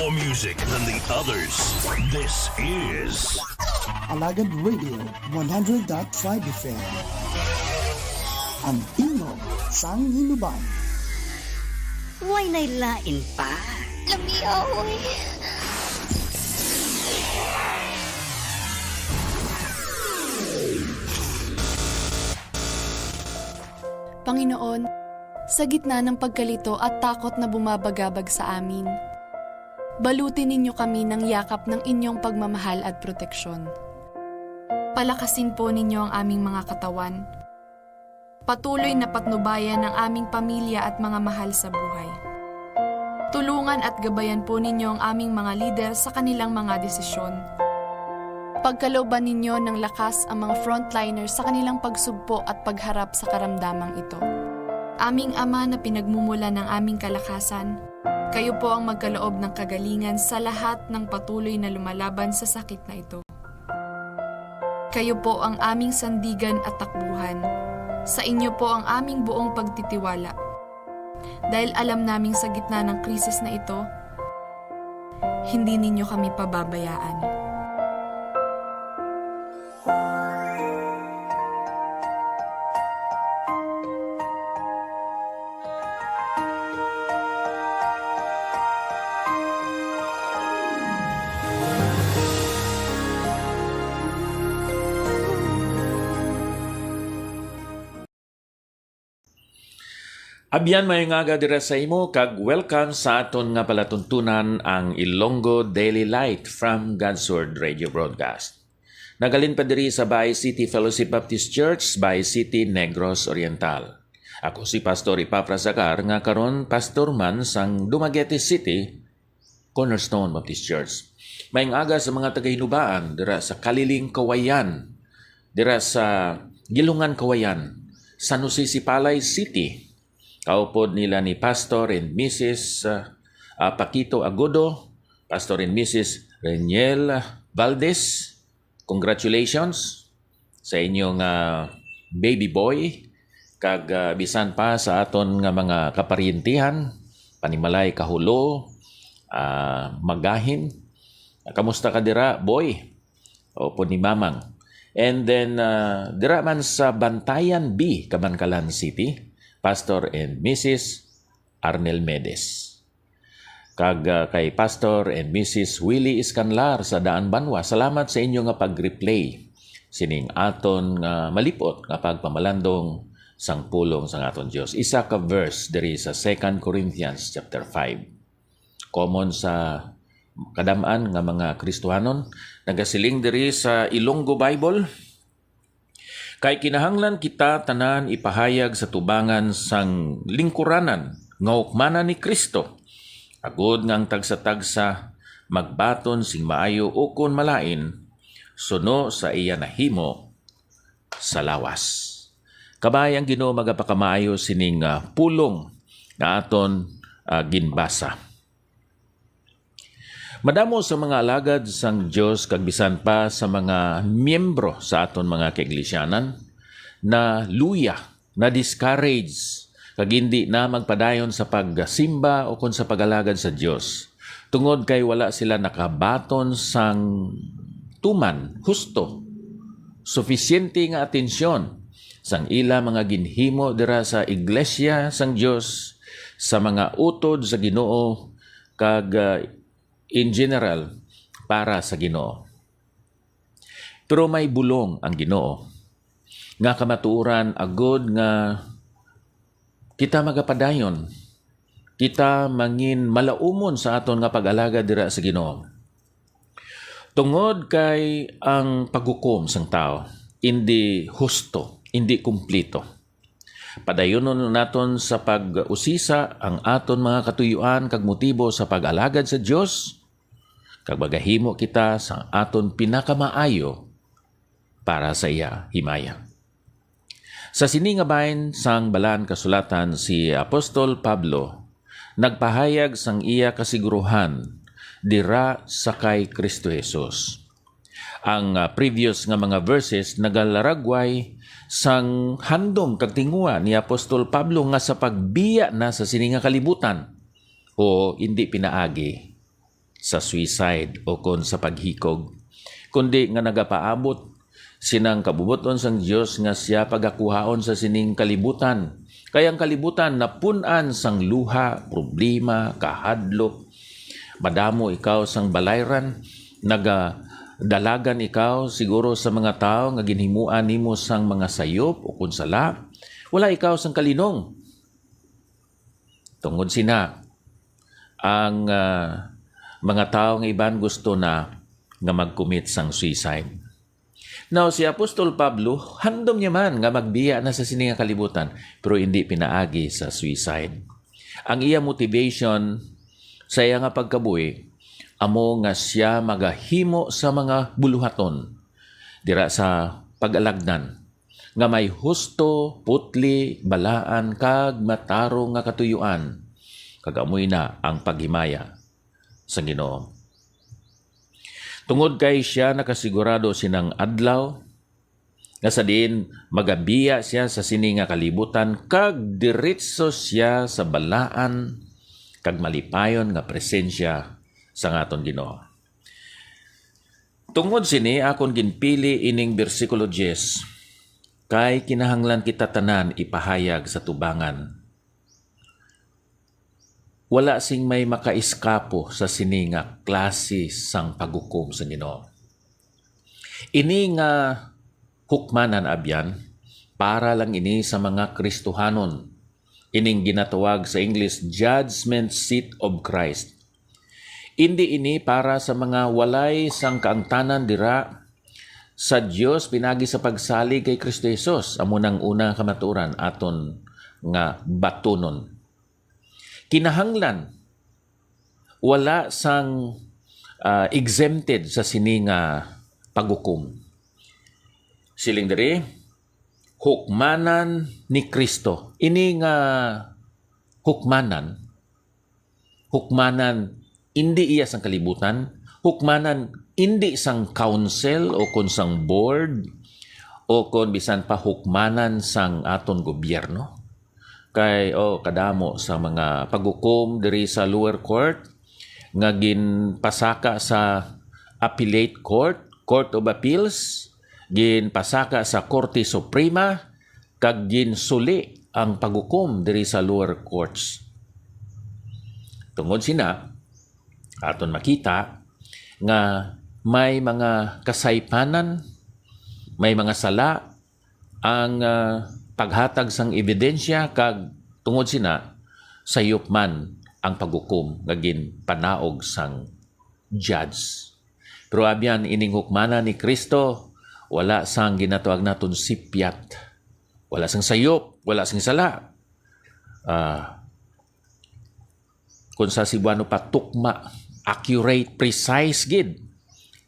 more music than the others. This is Alagad Radio 100.5 FM. Ang tingog sang inuban. Huwag nailain pa. Lami ahoy. Panginoon, sa gitna ng pagkalito at takot na bumabagabag sa amin, balutin ninyo kami ng yakap ng inyong pagmamahal at proteksyon. Palakasin po ninyo ang aming mga katawan. Patuloy na patnubayan ang aming pamilya at mga mahal sa buhay. Tulungan at gabayan po ninyo ang aming mga lider sa kanilang mga desisyon. Pagkalooban ninyo ng lakas ang mga frontliners sa kanilang pagsugpo at pagharap sa karamdamang ito. Aming Ama na pinagmumula ng aming kalakasan, kayo po ang magkaloob ng kagalingan sa lahat ng patuloy na lumalaban sa sakit na ito. Kayo po ang aming sandigan at takbuhan. Sa inyo po ang aming buong pagtitiwala. Dahil alam naming sa gitna ng krisis na ito, hindi ninyo kami pababayaan. Abyan may nga dira sa imo kag welcome sa aton nga palatuntunan ang Ilonggo Daily Light from God's Word Radio Broadcast. Nagalin pa diri sa Bay City Fellowship Baptist Church, Bay City, Negros Oriental. Ako si Pastor Epafras Agar nga karon pastor man sang Dumaguete City, Cornerstone Baptist Church. May aga sa mga taga-Hinubaan dira sa Kaliling Kawayan, dira sa Gilungan Kawayan, San Jose Sipalay City. Kaupod nila ni Pastor and Mrs. Paquito Agudo, Pastor and Mrs. Reniel Valdez. Congratulations sa inyong baby boy. Kag bisan pa sa aton nga mga kaparintihan, Panimalay Kahulo, Magahin. Kamusta ka dira, boy? Upod ni Mamang. And then, dira man sa Bantayan B, Cabancalan City, Pastor and Mrs. Arnel Medes. Kag kay Pastor and Mrs. Willie Iscanlar sa Daan Banwa, salamat sa inyo nga pag-replay sining aton malipot nga pagpamalandong sang pulong sang aton Dios. Isa ka verse diri sa 2 Corinthians chapter 5. Common sa kadamaan nga mga Kristohanon, nagasiling diri sa Ilonggo Bible. Kay kinahanglan kita tanan ipahayag sa tubangan sang lingkuranan nga hukmanan ni Kristo. Agod ngang tagsa-tagsa magbaton sing maayo ukon malain suno sa iya nahimo sa lawas. Kabay ang Ginoo magapakamaayo sining pulong na aton ginbasa. Madamo sa mga alagad sang Dios kag bisan pa sa mga miyembro sa aton mga kaiglesianan na luya, na discourage kag hindi na magpadayon sa pagsimba o kon sa pagalagad sa Dios. Tungod kay wala sila nakabaton sang tuman, husto, sufisyente nga atensyon sang ila mga ginhimo dira sa iglesia sang Dios, sa mga utod sa Ginoo kag in general, para sa Ginoo. Pero may bulong ang Ginoo. Nga kamatuoran agod nga kita magapadayon, kita mangin malaumon sa aton nga pag-alaga dira sa Ginoo. Tungod kay ang paghukom sang tao, hindi husto, hindi kumplito. Padayonon naton sa pag-usisa ang aton mga katuyuan kag motibo sa pag-alagad sa Dios, kag magahimo kita sa aton pinakamaayo para sa iya himaya. Sa sini nga bahin sang balaan kasulatan si Apostol Pablo nagpahayag sang iya kasiguruhan dira sa kay Kristo Jesus. Ang previous nga mga verses nagalaragway sang handom kag tingua ni Apostol Pablo nga sa pagbiya na sa sini nga kalibutan o hindi pinaagi sa suicide o kon sa paghikog, kundi nga nagapaabot sinang kabubuton sang Dios nga siya pagakuhaon sa sining kalibutan. Kayang kalibutan napunan sang luha, problema, kahadlok. Madamo ikaw sang balayran, nagadalagan ikaw siguro sa mga tao nga ginhimuan nimo sang mga sayop o kunsala. Wala ikaw sang kalinong. Tungod sina ang mga tao nga iban gusto na nga mag-commit sang suicide. Now, si Apostol Pablo, handom niya man nga magbiya na sa sininga kalibutan, pero hindi pinaagi sa suicide. Ang iya motivation sa iya nga pagkabuhi, amo nga siya magahimo sa mga buluhaton, dira sa pag-alagdan, nga may husto, putli, balaan, kag matarong nga katuyuan, kag amoy na ang paghimaya sa Ginoo. Tungod kay siya nakasigurado sinang adlaw, nga sa diin magabiya siya sa sininga kalibutan, kag diretso siya sa balaan, kag malipayon nga presensya sa ngaton Ginoo. Tungod sini akon ginpili ining bersikulo 10, kay kinahanglan kita tanan ipahayag sa tubangan. Wala sing may makaiskapo sa sininga klase sang paghukom sa Ginoo. Ini nga hukmanan abyan, para lang ini sa mga Kristohanon. Ining ginatawag sa English, Judgment Seat of Christ. Hindi ini para sa mga walay sang kaangtanan dira sa Dios pinagi sa pagsali kay Kristo Jesus, amo nang una kamaturan aton nga batunon. Kinahanglan, wala sang exempted sa sininga paghukom. Siling diri, hukmanan ni Kristo. Ini nga hukmanan hindi iya sang kalibutan, hukmanan hindi sang council o kon sang board o kon bisan pa hukmanan sang aton gobyerno. Kay kadamo sa mga paghukom diri sa lower court nga ginpasaka sa appellate court, Court of Appeals, ginpasaka sa Korte Suprema, kag ginsuli ang paghukom diri sa lower courts. Tungod sina aton makita nga may mga kasaypanan, may mga sala ang paghatag sang ebidensya, kag tungod sina sayop man ang paghukom nga ginpanaog sang judge. Pero abyan ining hukmana ni Kristo, wala sang ginatawag naton sipyat, wala sang sayop, wala sang sala. Kung sa Cebuano pa tukma, accurate, precise gid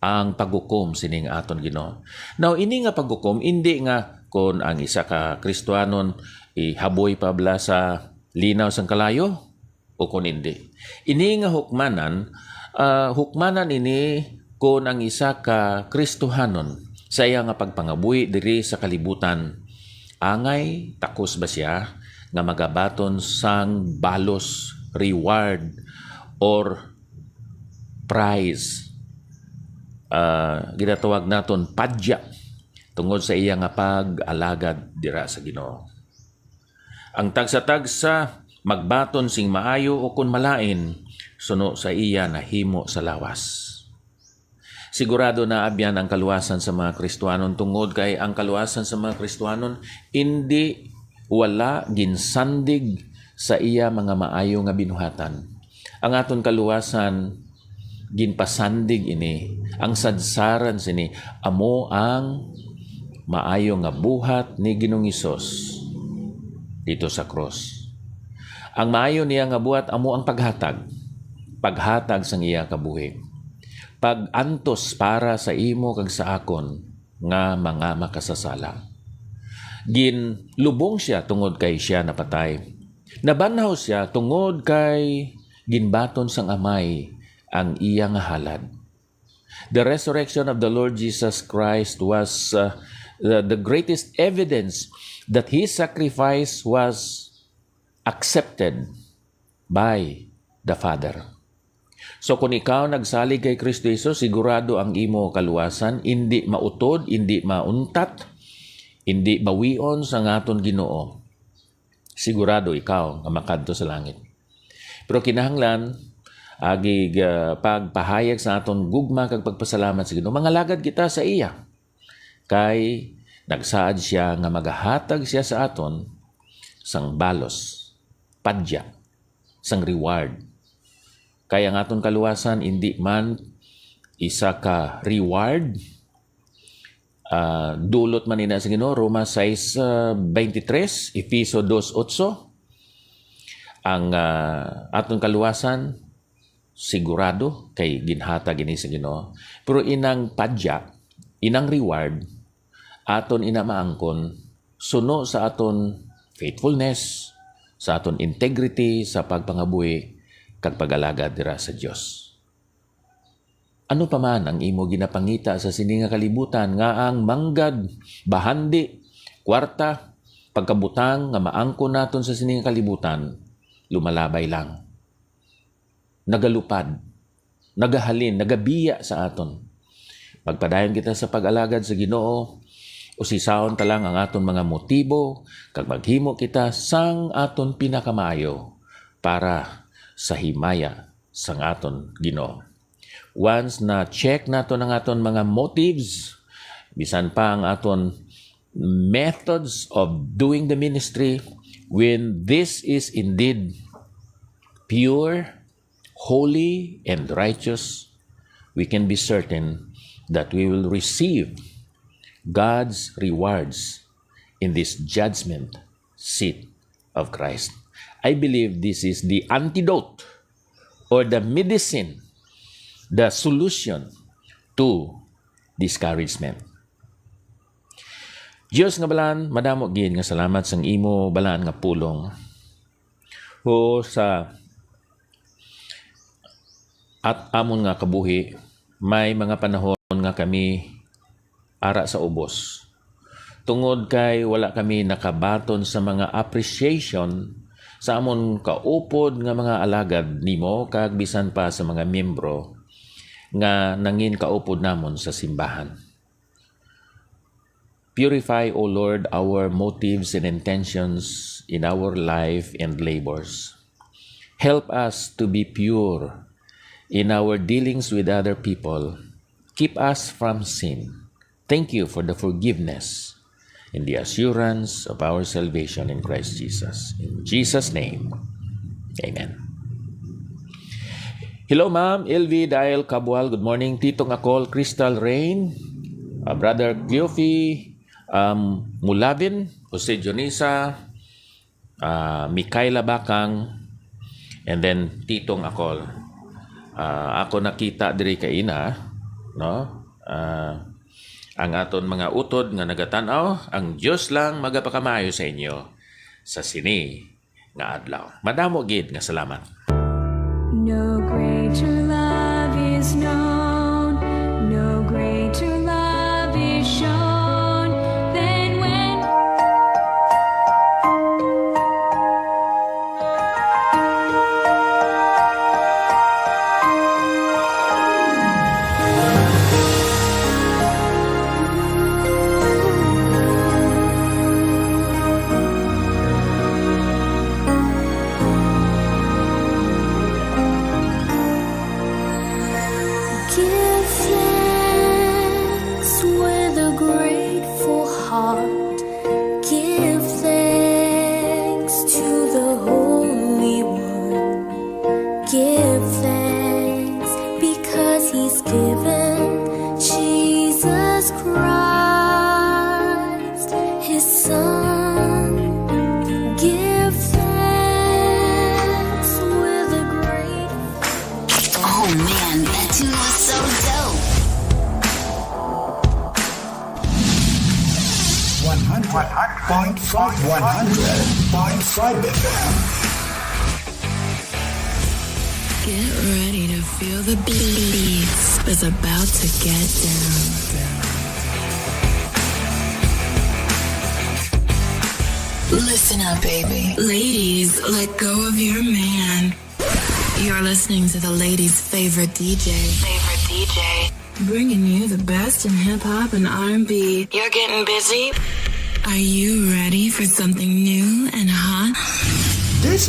ang paghukom sining aton Ginoo. Now ini nga paghukom hindi nga kung ang isa ka Kristohanon ihaboy pa bala sa linaw sang kalayo o kung hindi. Ini nga hukmanan ini kung ang isa ka Kristohanon sa iya nga pagpangabuhi diri sa kalibutan, angay takos ba siya nga magabaton sang balos, reward or prize, ginatawag naton padya, tungod sa iya nga pag-alagad dira sa Ginoo. Ang tagsa-tagsa magbaton sing maayo o kun malain, suno sa iya nahimo sa lawas. Sigurado na abyan ang kaluwasan sa mga Kristohanon, tungod kay ang kaluwasan sa mga Kristohanon hindi wala ginsandig sa iya mga maayo nga binuhatan. Ang aton kaluwasan ginpasandig ini, ang sadsaran sini amo ang maayo nga buhat ni Ginoong Hesus dito sa cross. Ang maayo niya nga buhat amo ang paghatag sang iya kabuhi, pag-antos para sa imo kag sa akon nga mga makasasala. Ginlubong siya tungod kay siya napatay. Nabanhaw siya tungod kay ginbaton sang amay ang iya nga halad. The resurrection of the Lord Jesus Christ was the greatest evidence that His sacrifice was accepted by the Father. So kung ikaw nagsalig kay Kristo Jesus, sigurado ang imo kaluwasan, hindi mautod, hindi mauntat, hindi mawion sa ngaton Ginoo. Sigurado ikaw nga makadto sa langit. Pero kinahanglan, agig pagpahayag sa aton gugma kag pagpasalamat sa Ginoo. Mga lagad kita sa iya. Kay nagsaad siya nga magahatag siya sa aton sang balos, padya, sang reward. Kaya ang aton kaluwasan, hindi man isa ka reward, dulot man ina sa Ginoo, Roma 6:23, Efeso 2:8. Ang aton kaluwasan, sigurado kay ginhatag ini sa Ginoo. Pero inang padya, inang reward, aton ina maangkon, suno sa aton faithfulness, sa aton integrity, sa pagpangabuhi, kag pag-alagad dira sa Dios. Ano pa man ang imo ginapangita sa sini nga kalibutan nga ang manggad, bahandi, kwarta, pagkabutang nga maangkon naton sa sini nga kalibutan, lumalabay lang. Nagalupad, nagahalin, nagabiya sa aton. Pagpadayon kita sa pag-alagad sa Ginoo, usisahon ta lang ang aton mga motibo, kag maghimo kita sang aton pinakamaayo para sa himaya sang aton Ginoo. Once na check naton ang aton mga motives, bisan pa ang aton methods of doing the ministry, when this is indeed pure, holy, and righteous, we can be certain that we will receive God's rewards in this judgment seat of Christ. I believe this is the antidote or the medicine, the solution to discouragement. Diyos nga balaan, madamo gid nga salamat sang imo balaan nga pulong. O sa at amon nga kabuhi, may mga panahon nga kami ara sa ubos. Tungod kay wala kami nakabaton sa mga appreciation sa amon kaupod nga mga alagad nimo kag bisan pa sa mga miyembro nga nangin kaupod namon sa simbahan. Purify, O Lord, our motives and intentions in our life and labors. Help us to be pure in our dealings with other people. Keep us from sin. Thank you for the forgiveness and the assurance of our salvation in Christ Jesus. In Jesus' name, amen. Hello, Ma'am Elvi Dael Cabual. Good morning. Titong Akol, Crystal Rain, Brother Giofi, Mulavin, Jose Jonisa, Mikaela Bakang, and then Titong Akol. Ako nakita diri kay ina, no? Ang aton mga utod nga nagatanaw, ang Dios lang magapakamayo sa inyo sa sini nga adlaw. Madamo gid nga salamat. No greater love is known, no greater love is shown than when give thanks with a grateful heart. Give thanks to the Holy One. Give thanks because He's given Jesus Christ, His Son. Give thanks with a grateful. Oh man, that tune was so dope. 100.5 FM. Get ready to feel the beats. It's about to get down. Listen up, baby. Ladies, let go of your man. You're listening to the ladies' favorite DJ. Bringing you the best in hip-hop and R&B. You're getting busy? Are you ready for something new and hot? This